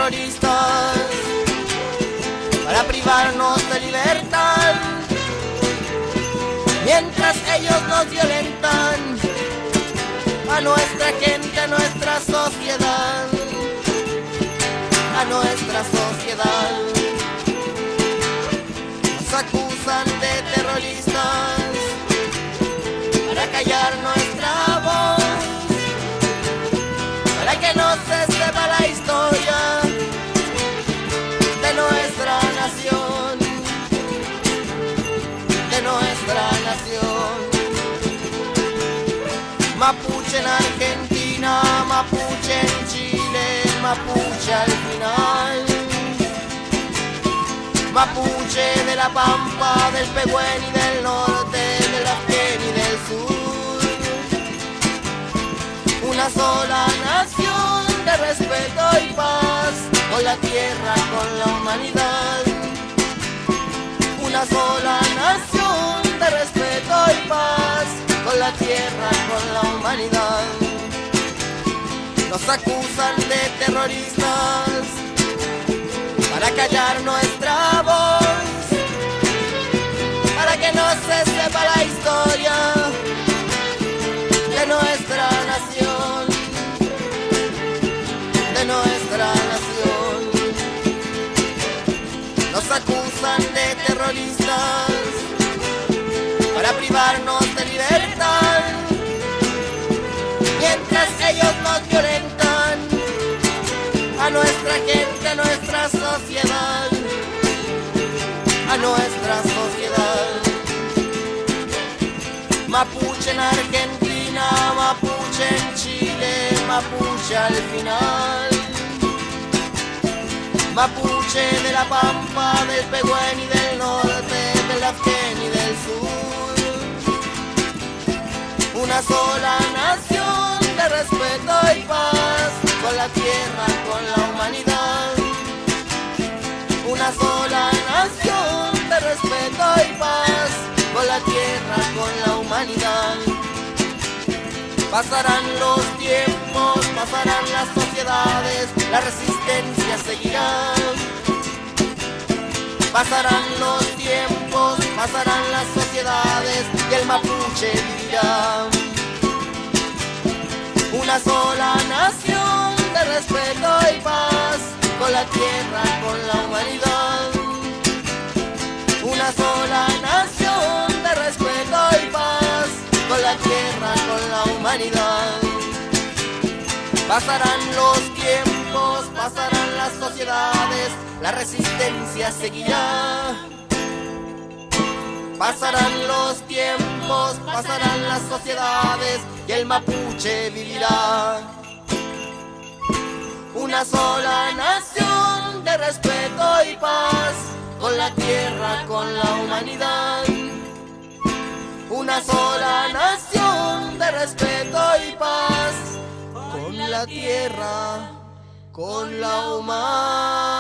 terroristas para privarnos de libertad, mientras ellos nos violentan a nuestra gente, a nuestra sociedad, a nuestra sociedad. Nos acusan de terroristas para callar nuestra voz, para que no se sepa la historia de nuestra nación, de nuestra nación. Mapuche en Argentina, mapuche en Chile, mapuche al final. Mapuche de la Pampa, del Pehuen y del norte, del Afgen y del sur. Una sola nación de respeto y paz, con la tierra, con la humanidad. Una sola nación de respeto y paz, con la tierra, con la humanidad. Nos acusan de terroristas para callar nuestra voz, para que no se sepa la historia de nuestra nación, de nuestra nación. Nos acusan de terroristas para privarnos de libertad, mientras ellos nos violentan a nuestra gente, a nuestra sociedad, a nuestra sociedad. Mapuche en Argentina, mapuche en Chile, mapuche al final. Mapuche de la Pampa, del Pehuen y del norte, del Afgen y del sur. Una sola nación de respeto y paz, con la tierra, con la humanidad. Una sola nación de respeto y paz, con la tierra, con la humanidad. Pasarán los tiempos, pasarán las sociedades, la resistencia seguirá. Pasarán los tiempos, pasarán las sociedades y el mapuche vivirá. Una sola nación de respeto y paz, con la tierra, con la humanidad. Una sola nación de respeto y paz, con la tierra, con la humanidad. Pasarán los tiempos, pasarán las sociedades, la resistencia seguirá. Pasarán los tiempos, pasarán las sociedades y el mapuche vivirá. Una sola nación de respeto y paz, con la tierra, con la humanidad. Una sola nación de respeto y paz, con la tierra, con la humanidad.